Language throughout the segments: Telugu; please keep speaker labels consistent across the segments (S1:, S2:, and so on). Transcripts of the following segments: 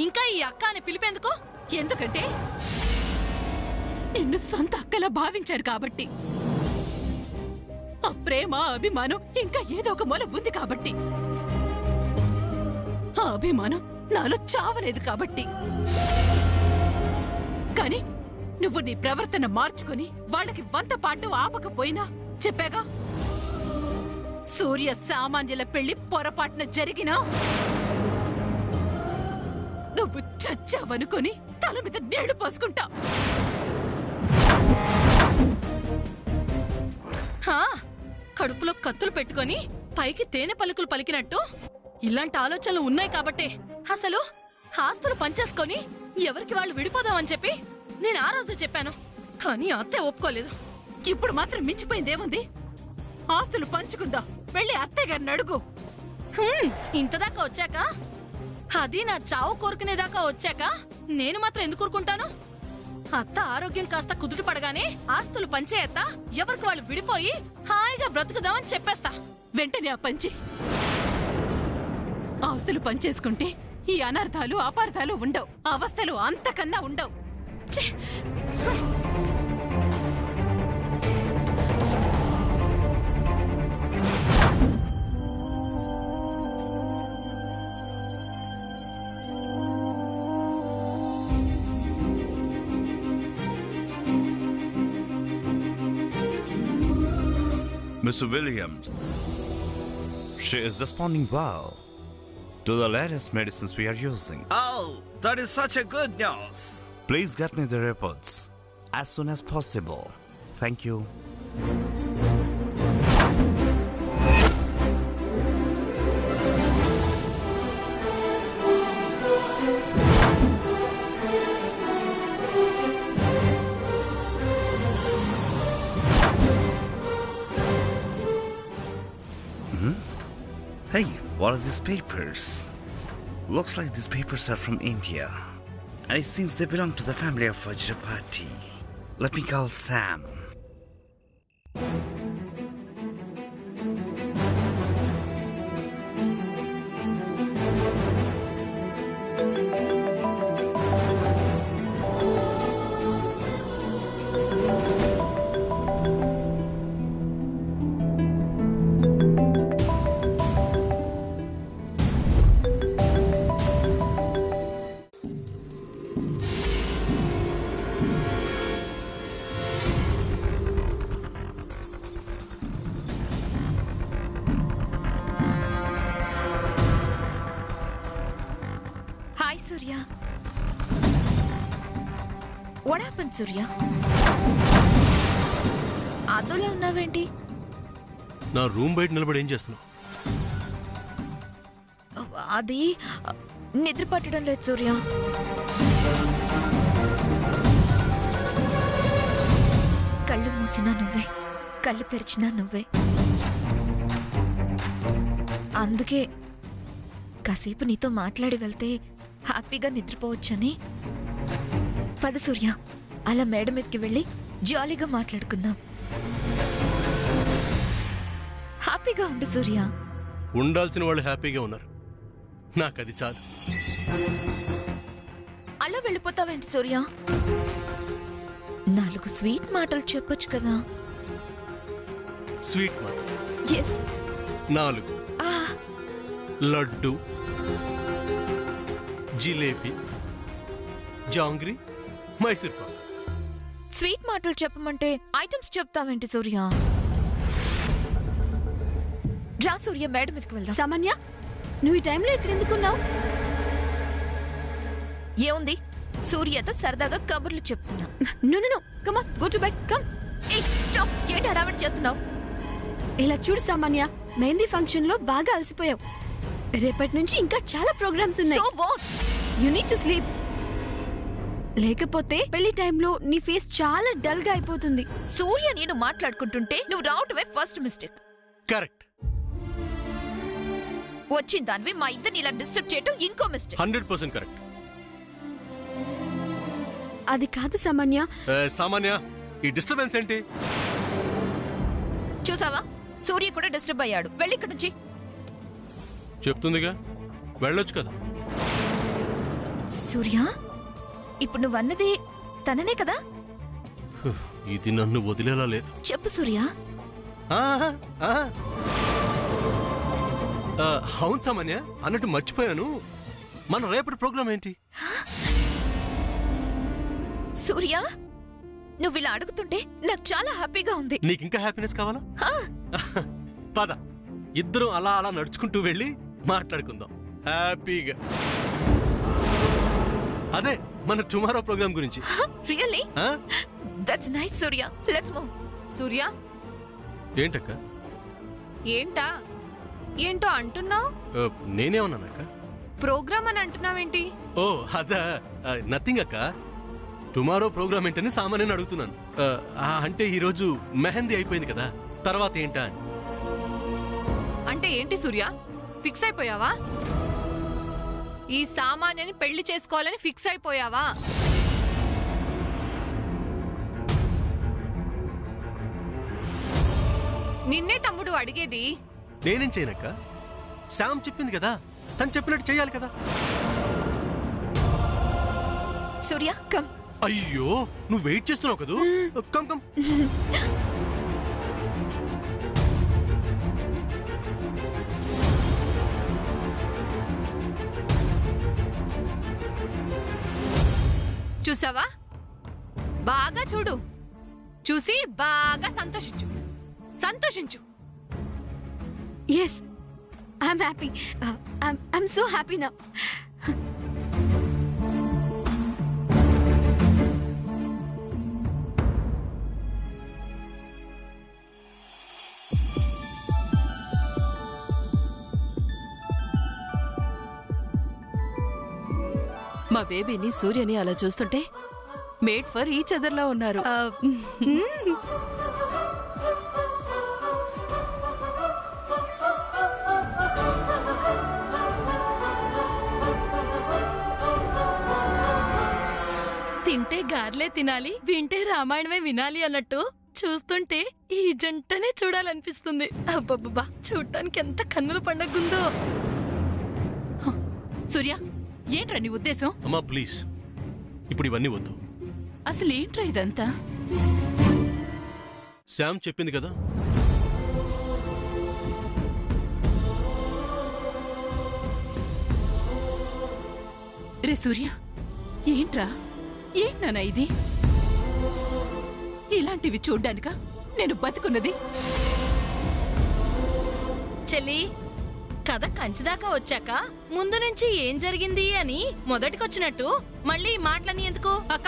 S1: ఇంకా ఈ అక్క అని పిలిపేందుకు?
S2: ఎందుకంటే నిన్ను సొంత అక్కలా భావించారు కాబట్టి. ఆ ప్రేమ అభిమానం ఇంకా ఏదో ఒక మూల ఉంది కాబట్టి. ఆ అభిమానం నాలో చావలేదు కాబట్టి. కానీ నువ్వు నీ ప్రవర్తన మార్చుకుని వాళ్ళకి వంత పాటు ఆపకపోయినా చెప్పాగా, సూర్య సామాన్యుల పెళ్లి పొరపాటున జరిగినా నువ్వు చచ్చావనుకొని తల మీద నీళ్లు పోసుకుంటా.
S1: కడుపులో కత్తులు పెట్టుకొని పైకి తేనె పలుకులు పలికినట్టు ఇలాంటి ఆలోచనలు ఉన్నాయి కాబట్టే అసలు ఆస్తులు పంచేసుకొని ఎవరికి వాళ్ళు విడిపోదామని చెప్పి నేను ఆ రోజు చెప్పాను. కానీ అత్తే ఒప్పుకోలేదు.
S2: ఇప్పుడు మాత్రం మించిపోయిందేముంది? ఆస్తులు పంచుకుందా, వెళ్ళి అత్తయ్య గారిని అడుగు.
S1: ఇంతదాకా వచ్చాక, అది నా చావు కోరుకునేదాకా వచ్చాక నేను మాత్రం ఎందుకు ఊరుకుంటాను? అత్త ఆరోగ్యం కాస్త కుదుట పడగానే ఆస్తులు పంచేయత్త, ఎవరికి వాళ్ళు విడిపోయి హాయిగా బ్రతుకుదామని చెప్పేస్తా.
S2: వెంటనే ఆ పంచి. ఆస్తులు పంచేసుకుంటే ఈ అనర్థాలు అపార్థాలు ఉండవు, అవస్థలు అంతకన్నా ఉండవు.
S3: Mr. Williams, she is responding well to the latest medicines we are using.
S4: Oh, that is such a good news.
S3: Please get me the reports as soon as possible. Thank you.
S4: Hey, what are these papers? Looks like these papers are from India. And it seems they belong to the family of Vajrapati. Let me call Sam.
S5: Hi, Surya. What happened, Surya? అదోలా ఉన్నావేంటి?
S6: నా రూమ్ బయట నిలబడి ఏం చేస్తున్నావు?
S5: అది నిద్ర పట్టడం లేదు సూర్య. కళ్ళు మూసినా నువ్వే, కళ్ళు తెరిచినా నువ్వే. అందుకే కాసేపు నీతో మాట్లాడి వెళ్తే హ్యాపీగా నిద్రపోవచ్చని. పద సూర్య, అలా మేడ మీదకి వెళ్ళి జాలీగా మాట్లాడుకుందాం. హ్యాపీగా ఉండు సూర్య.
S6: ఉండాల్సిన వాళ్ళు హ్యాపీగా ఉన్నారు, నాకు అది చాలు.
S5: అలా వెళ్ళిపోతావేంటి సూర్య? 4 స్వీట్ మాటలు చెప్పొచ్చు కదా.
S6: స్వీట్ మాట?
S5: ఎస్.
S6: 4. లడ్డు, జిలేబీ, జాంగ్రీ, మైసూర్ పాక్.
S5: స్వీట్ మాటలు చెప్పమంటే ఐటమ్స్ చెప్తావేంటి సూర్య? రా సూర్య, మేడ మీదకి వెళ్దాం.
S7: సామాన్య, నువ్వు ఈ టైంలో ఇక్కడ ఎందుకున్నావు?
S5: ఏముంది, సూర్యతో సరదాగా కబుర్లు చెప్తున్నా.
S7: No come on, go to bed, come.
S5: Stop, ఏంటి హడావిడి చేస్తున్నావు?
S7: ఇలా చూడు సామాన్య, మెహందీ ఫంక్షన్ లో బాగా అలసిపోయావు. రేపటి నుంచి ఇంకా చాలా ప్రోగ్రామ్స్ ఉన్నాయి.
S5: So what?
S7: You need to sleep. లేకపోతే పెళ్లి టైంలో నీ ఫేస్ చాలా డల్ గా అయిపోతుంది.
S5: సూర్య నేను మాట్లాడుకుంటుంటే నువ్వు రావటమే ఫస్ట్ మిస్టేక్.
S6: కరెక్ట్.
S5: వచ్చిన దానివి మా ఇద్దరిని ఇలా డిస్టర్బ్ చేయటం ఇంకో మిస్టేక్.
S6: 100% కరెక్ట్.
S7: అది కాదు సామాన్య.
S6: సామాన్య, ఈ డిస్టర్బెన్స్ ఏంటి?
S5: చూసావా, సూర్య కూడా డిస్టర్బ్ అయ్యాడు. వెళ్ళి ఇక్కడ నుంచి.
S6: చెప్తుందిగా, వెళ్ళొచ్చు కదా.
S5: సూర్య ఇప్పుడు నువ్వన్నది తననే కదా?
S6: ఇది నన్ను వదిలేలా లేదు.
S5: చెప్పు సూర్య.
S6: అవును సామాన్య, అన్నట్టు మర్చిపోయాను. మన రేపటి ప్రోగ్రామ్ ఏంటి?
S5: సూర్య నువ్వు ఇలా అడుగుతుంటే నాకు చాలా హ్యాపీగా ఉంది.
S6: నీకు ఇంకా హ్యాపీనెస్ కావాలా? పద, ఇద్దరం అలా అలా నడుచుకుంటూ వెళ్ళి మాట్లాడుకుందాం హ్యాపీగా. అదే మన టుమారో ప్రోగ్రామ్ గురించి.
S5: Really? That's nice Surya, let's move.
S8: Surya
S6: ఏంటక్క?
S8: ఏంటో అంటున్నావు?
S6: నేనేమన్నానక్క?
S8: ప్రోగ్రామ్ అని అంటున్నావేంటి?
S6: ఓ అదా, నథింగ్ అక్క. టుమారో ప్రోగ్రామ్ ఏంటని సామాన్యని అడుగుతున్నాను. అంటే ఈరోజు మెహందీ అయిపోయింది కదా, తర్వాత ఏంటా అని.
S8: అంటే ఏంటి సూర్య, ఫిక్స్ అయిపోయావా? ఈ సామాన్యని పెళ్లి చేసుకోవాలని ఫిక్స్ అయిపోయావా? నిన్నే తమ్ముడు అడిగేది.
S6: నేనేం చేయనక్క? శామ్ చెప్పింది కదా, తను చెప్పినట్టు చెయ్యాలి కదా.
S5: సూర్య కమ్.
S6: అయ్యో, నువ్వు వెయిట్ చేస్తున్నావు కదూ. Come come.
S8: చూసావా? బాగా చూడు, చూసి బాగా సంతోషించు.
S7: Yes, I'm happy. I'm so happy now.
S1: మా బేబీని సూర్యని అలా చూస్తుంటే మేడ్ ఫర్ ఈచ్ అదర్ లా ఉన్నారు. తింటే గార్లే తినాలి, వింటే రామాయణమే వినాలి అన్నట్టు చూస్తుంటే ఈ జంటనే చూడాలనిపిస్తుంది. అబ్బబ్బబ్బా, చూడటానికి ఎంత కన్నుల పండగుందో.
S2: సూర్య, ఏంట్రా నీ ఉద్దేశం?
S6: అమ్మా ప్లీజ్, ఇప్పుడు ఇవన్నీ వద్దు.
S2: అసలు ఏంట్రా ఇదంతా?
S6: శామ్ చెప్పింది కదా,
S2: రే సూర్య, ఏంట్రా? ఏంటన్నా ఇది? ఇలాంటివి చూడ్డానికా నేను బతుకున్నది?
S1: చెల్లి, కథ కంచిదాకా వచ్చాక ముందు నుంచి ఏం జరిగింది అని మొదటికొచ్చినట్టు మళ్ళీ ఈ మాటలని ఎందుకు?
S2: అక్క,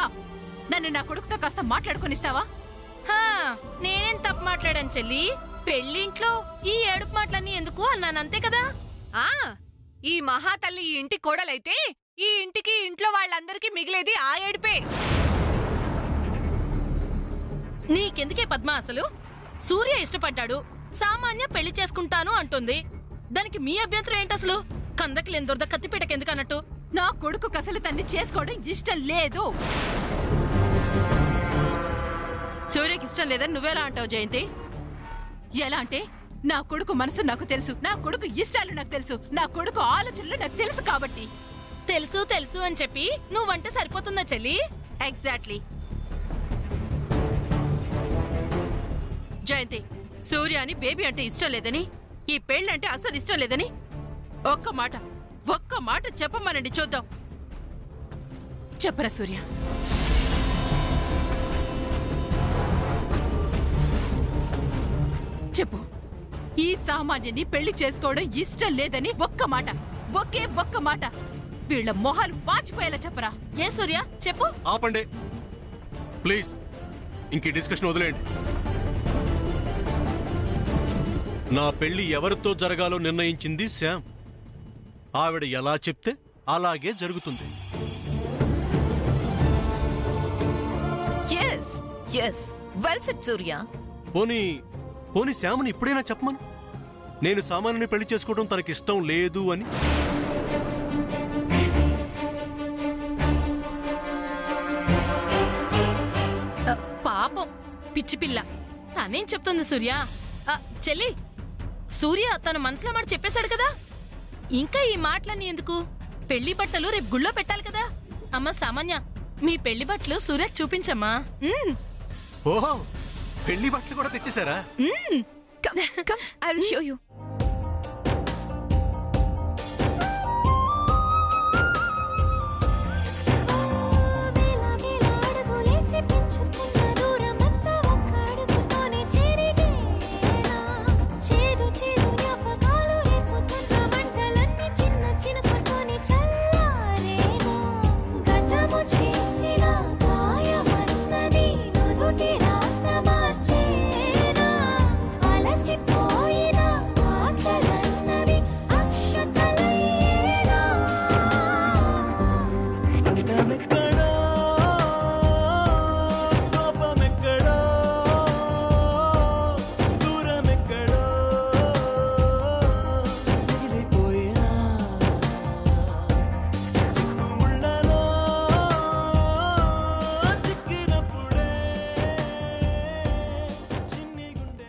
S2: నన్ను నా కొడుకుతో కాస్త మాట్లాడుకొనిస్తావా?
S1: నేనేం తప్పు మాట్లాడాను చెల్లి? పెళ్ళింట్లో ఈ ఏడుపు మాటలన్నీ ఎందుకు అన్నాను, అంతే కదా.
S8: ఈ మహాతల్లి ఈ ఇంటి కోడలైతే ఈ ఇంటికి ఇంట్లో వాళ్ళందరికీ మిగిలేది ఆ ఏడుపే.
S1: నీకెందుకే పద్మ? అసలు సూర్య ఇష్టపడ్డాడు, సామాన్య పెళ్లి చేసుకుంటాను అంటుంది. దానికి మీ అభ్యంతరం ఏంటసలు? కందకి లేని దొరద కత్తిపీటకెందుకు అన్నట్టు?
S2: నా కొడుకు అసలు తన్ని చేసుకోవడం ఇష్టం లేదు.
S1: సూర్యకి ఇష్టం లేదని నువ్వెలా అంటావు జయంతి?
S2: ఎలా అంటే, నా కొడుకు మనసు నాకు తెలుసు, నా కొడుకు ఇష్టాలు నాకు తెలుసు, నా కొడుకు ఆలోచనలు నాకు తెలుసు. కాబట్టి
S1: తెలుసు తెలుసు అని చెప్పి నువ్వంటే సరిపోతుందా చెల్లి?
S2: ఎగ్జాక్ట్లీ.
S1: జయంతి, సూర్య అని బేబీ అంటే ఇష్టం లేదని, ఈ పెళ్ళంటే అసలు ఇష్టం లేదని ఒక్క మాట చెప్పమనండి చూద్దాం.
S2: చెప్పరా సూర్య? చెప్పు. ఈ సామాన్యని పెళ్లి చేసుకోవడం ఇష్టం లేదని ఒకే ఒక్క మాట వీళ్ళ మొహాలు వాచిపోయేలా చెప్పరా?
S1: ఏ సూర్య చెప్పు.
S6: ఆపండి ప్లీజ్, ఇంక డిస్కషన్ వదిలేయండి. నా పెళ్లి ఎవరితో జరగాలో నిర్ణయించింది శ్యామ్. ఆవిడ ఎలా చెప్తే అలాగే జరుగుతుంది. పోనీ శ్యామ్ని ఇప్పుడైనా చెప్పమను, నేను సామాన్యుని పెళ్లి చేసుకోవడం తనకిష్టం లేదు అని.
S1: పాపం పిచ్చి పిల్ల, తనేం చెప్తుంది సూర్య? చెల్లి, సూర్య తన మనసులో మాట చెప్పేశాడు కదా, ఇంకా ఈ మాటలన్నీ ఎందుకు? పెళ్లి బట్టలు రేపు గుళ్ళో పెట్టాలి కదా. అమ్మ సామాన్య, మీ పెళ్లి బట్టలు సూర్యకి చూపించమ్మా.
S6: ఓహో, పెళ్లి బట్టలు కూడా తెచ్చేసారా?
S5: Come come, I will show you.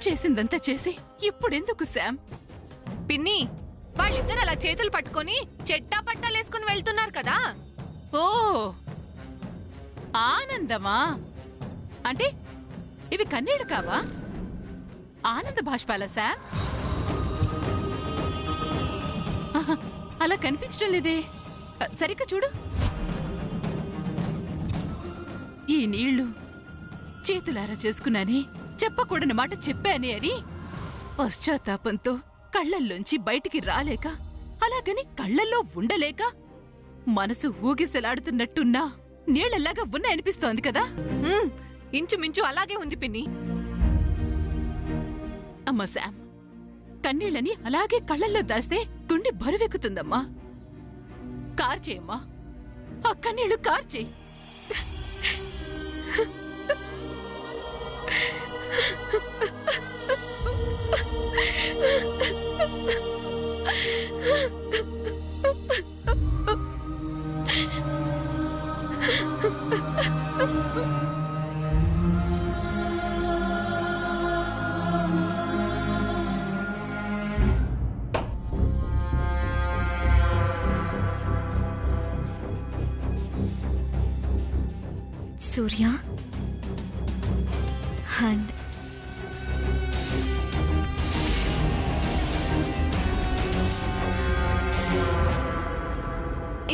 S2: చేసిందంతా చేసి ఇప్పుడెందుకు శామ్?
S8: పిన్ని, వాళ్ళిద్దరు అలా చేతులు పట్టుకొని చెట్టా పట్టాలేసుకుని వెళ్తున్నారు కదా.
S2: ఓ ఆనందమా? అంటే ఇవి కన్నీళ్లు కావా? ఆనంద బాష్పాల శామ్? ఆహా, అలా కనిపించడం లేదే. సరిగ్గా చూడు. ఈ నీళ్లు చేతులారా చేసుకున్నాని, చెప్పకూడని మాట చెప్పానే అని పశ్చాత్తాపంతో కళ్ళల్లోంచి బయటికి రాలేక, అలాగని కళ్ళల్లో ఉండలేక మనసు ఊగిసలాడుతున్నట్టున్నా నీళ్లలాగా ఉన్నాయనిపిస్తోంది కదా.
S8: ఇంచుమించు అలాగే ఉంది పిన్ని.
S2: అమ్మా శామ్, కన్నీళ్ళని అలాగే కళ్ళల్లో దాస్తే గుండె బరువెక్కుతుందమ్మా. కార్చేయమ్మా, ఆ కన్నీళ్లు కార్చేయి.
S5: సూర్య, హ్యాండ్.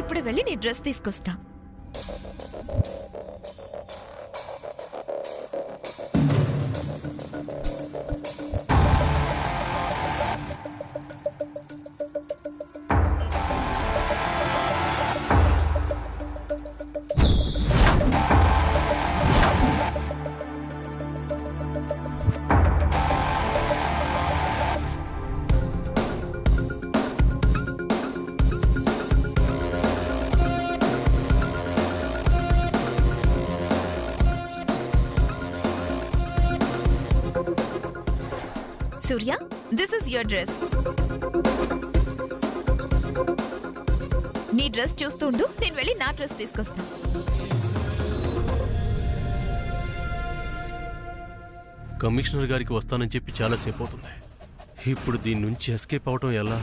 S5: ఇప్పుడు వెళ్ళి నీ డ్రెస్ తీసుకొస్తా. సూర్య, దిస్ ఇస్ యువర్ డ్రెస్. నీ డ్రెస్ చూస్తుండు, నేను వెళ్ళి నా డ్రెస్ తీసుకొస్తా.
S6: కమిషనర్ గారికి వస్తానని చెప్పి చాలాసేపు అవుతుంది. ఇప్పుడు దీని నుంచి ఎస్కేప్ అవటం ఎలా?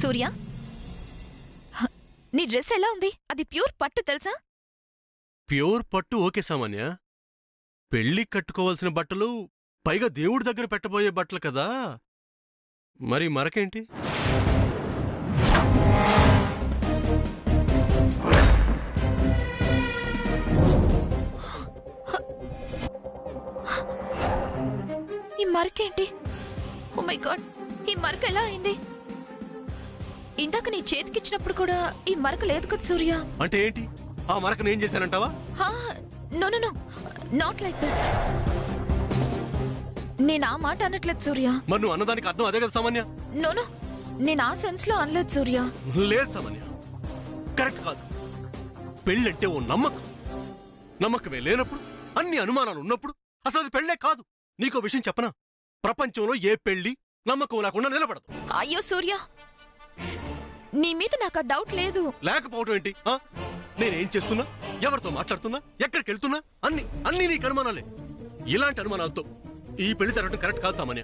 S5: సూర్య, నీ డ్రెస్ ఎలా ఉంది? అది ప్యూర్ పట్టు తెలుసా?
S6: ప్యూర్ పట్టు ఓకే సామాన్య. పెళ్లి కట్టుకోవాల్సిన బట్టలు, పైగా దేవుడి దగ్గర పెట్టబోయే బట్టలు కదా. మరి మరకేంటి?
S5: ఈ మరకేంటి? ఓ మై గాడ్, ఈ మరక ఎలా అయింది? ఇందాక నీ చేతికిచ్చినప్పుడు కూడా ఈ మరక లేదు కదా సూర్య.
S6: అంటే ఏంటి? ఆ మరకను ఏం చేశానంటావా?
S5: No no no, not like that. నేను ఆ మాట అనట్లేదు సూర్య.
S6: మరి నువ్వు అన్నదానికి అర్థం అదే కదా సామాన్య?
S5: నో నో, నేను ఆ సెన్స్ లో అనలేదు సూర్య.
S6: లేదు సామాన్య, కరెక్ట్ కాదు. పెళ్ళంటే ఓ నమ్మకం. నమ్మకమే లేనప్పుడు, అన్ని అనుమానాలు ఉన్నప్పుడు అసలు అది పెళ్ళే కాదు. నీకో విషయం చెప్పనా? ప్రపంచంలో ఏ పెళ్లి నమ్మకం లేకుండా నిలబడదు.
S5: అయ్యో సూర్య, నీ మీద నాకు ఆ డౌట్ లేదు.
S6: లేకపోవడం ఏంటి? నేనేం చేస్తున్నా, ఎవరితో మాట్లాడుతున్నా, ఎక్కడికి వెళ్తున్నా అన్ని నీకు అనుమానాలే. ఇలాంటి అనుమానాలతో ఈ పెళ్లి జరగడం కరెక్ట్ కాదు సామాన్య.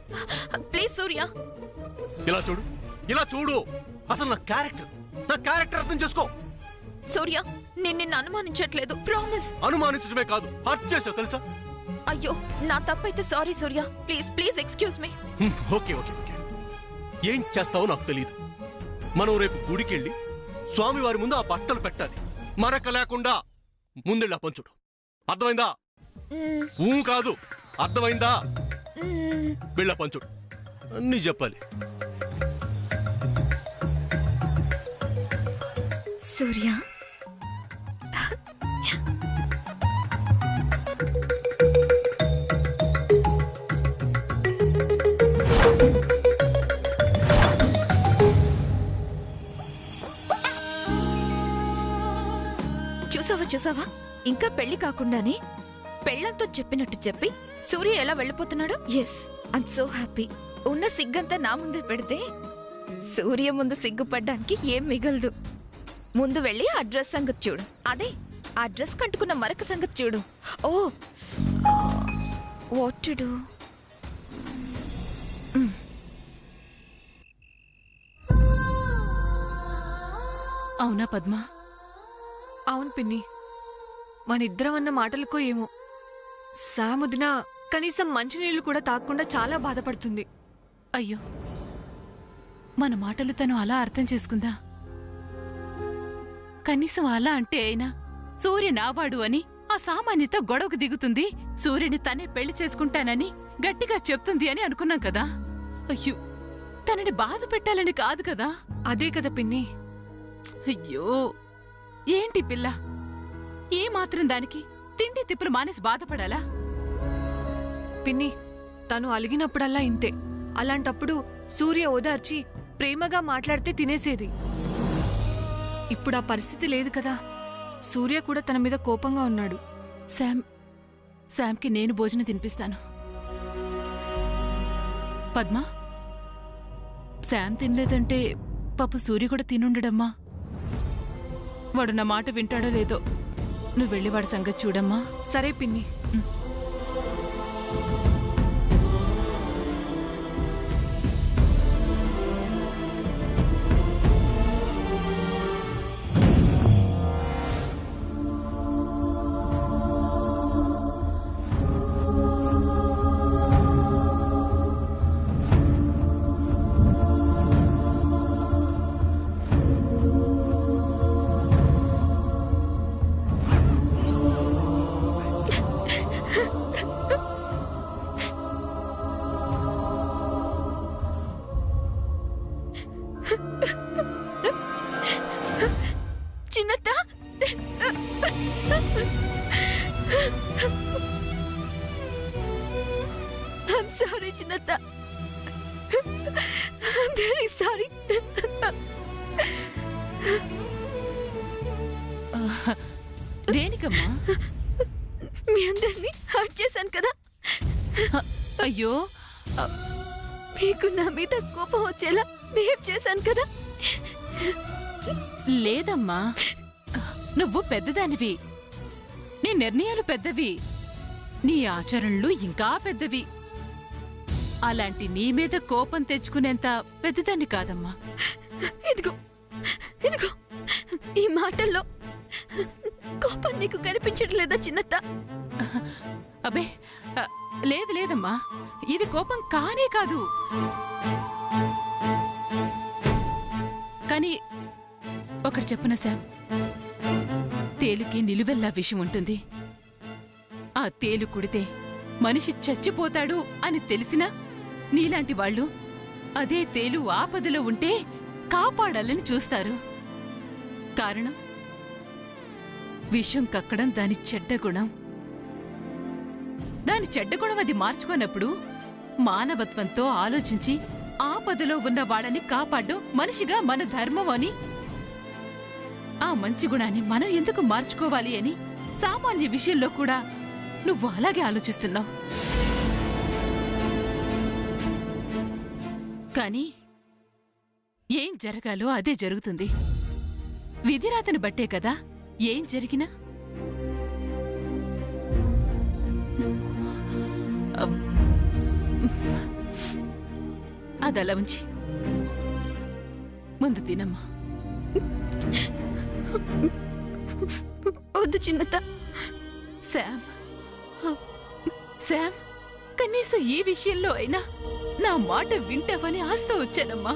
S5: ప్లీజ్ సూర్య,
S6: ఇలా చూడు. అసలు నా క్యారెక్టర్ అర్థం చేసుకో.
S5: సూర్య, నేను నిన్ను అనుమానించట్లేదు, ప్రామిస్.
S6: అనుమానించడమే కాదు, హర్ట్ చేసావు తెలుసా?
S5: అయ్యో, నా తప్పైతే sorry Surya. Please excuse me.
S6: Okay. ఏం చేస్తావో నాకు తెలియదు. మనం రేపు గుడికెళ్ళి స్వామివారి ముందు ఆ బట్టలు పెట్టాలి, మరక లేకుండా. ముందెళ్ళి ఆ పంచుడు. అర్థమైందా? కాదు, అర్థమైందా? వెళ్ళ పంచుడు. అన్నీ చెప్పాలి.
S7: సూర్య,
S5: చూసావా, ఇంకా పెళ్లి కాకుండానే పెళ్లంతో చెప్పినట్టు చెప్పి సూర్య ఎలా వెళ్ళిపోతున్నాడు. Yes, I'm so happy. ఉన్న సిగ్గంతా నా ముందే పెడితే సూర్య ముందు సిగ్గుపడ్డానికి ఏం మిగలదు. ముందు వెళ్ళి ఆ డ్రెస్ సంగతి చూడు. అదే ఆ డ్రెస్ కంటుకున్న మరొక సంగతి చూడు. ఓ, వాట్ టు డు?
S2: అవునా పద్మ?
S8: అవును పిన్ని, మనిద్దరం అన్న మాటలకో ఏమో సాముదిన కనీసం మంచినీళ్లు కూడా తాగకుండా చాలా బాధపడుతుంది.
S2: అయ్యో, మన మాటలు తను అలా అర్థం చేసుకుందా? కనీసం అలా అంటే అయినా సూర్య నావాడు అని ఆ సామాన్యతో గొడవకు దిగుతుంది, సూర్యుని తనే పెళ్లి చేసుకుంటానని గట్టిగా చెప్తుంది అని అనుకున్నాం కదా. అయ్యో, తనని బాధ పెట్టాలని కాదు కదా.
S8: అదే కదా పిన్ని.
S2: అయ్యో, ఏంటి పిల్ల? ఏ మాత్రం దానికి తిండి తిప్పులు మానేసి బాధపడాలా?
S8: పిన్ని, తను అలిగినప్పుడల్లా ఇంతే. అలాంటప్పుడు సూర్య ఓదార్చి ప్రేమగా మాట్లాడితే తినేసేది. ఇప్పుడు ఆ పరిస్థితి లేదు కదా. సూర్య కూడా తన మీద కోపంగా ఉన్నాడు.
S2: శామ్కి నేను భోజనం తినిపిస్తాను. పద్మ, శామ్ తినలేదంటే పాప సూర్య కూడా తినుండడమ్మా. వాడు నా మాట వింటాడో లేదో, నువ్వు వెళ్ళి వాడి సంగతి చూడమ్మా.
S8: సరే పిన్ని.
S7: చిన్నత్త, ఐమ్ సారీ చిన్నత్త, వెరీ సారీ.
S2: దేనికమ్మా?
S7: మీ అందరినీ హర్ట్ చేశాను కదా.
S2: అయ్యో,
S7: మీకు నా మీద కోపం వచ్చేలా బిహేవ్ చేశాను కదా.
S2: లేదమ్మా, నువ్వు పెద్దదానివి, నీ నిర్ణయాలు పెద్దవి, నీ ఆచరణలు ఇంకా పెద్దవి. అలాంటి నీ మీద కోపం తెచ్చుకునేంత పెద్దదాన్ని కాదమ్మా.
S7: ఇదిగో ఈ మాటల్లో కోపం నీకు కనిపించట్లేదా చిన్నత్త?
S2: అబ్బే, లేదమ్మా, ఇది కోపం కానే కాదు. కానీ ఒకటి చెప్పనా శామ్, తేలుకి నిలువెల్లా విషయం ఉంటుంది. ఆ తేలు కుడితే మనిషి చచ్చిపోతాడు అని తెలిసినా నీలాంటి వాళ్ళు అదే తేలు ఆపదలో ఉంటే కాపాడాలని చూస్తారు. కారణం విషం కక్కడం దాని చెడ్డ గుణం. దాని చెడ్డ గుణం అది మార్చుకున్నప్పుడు మానవత్వంతో ఆలోచించి ఆపదలో ఉన్న వాళ్ళని కాపాడడం మనిషిగా మన ధర్మం అని, ఆ మంచి గుణాన్ని మనం ఎందుకు మార్చుకోవాలి అని సామాన్య విషయంలో కూడా నువ్వు అలాగే ఆలోచిస్తున్నావు. కానీ ఏం జరగాలో అదే జరుగుతుంది. విధిరాతని బట్టే కదా ఏం జరిగినా. అదలా ఉంచి ముందు తినమ్మా.
S7: వద్దు చిన్నత.
S2: శామ్, శామ్, కనీసం ఈ విషయంలో అయినా నా మాట వింటావని ఆశతో వచ్చానమ్మా.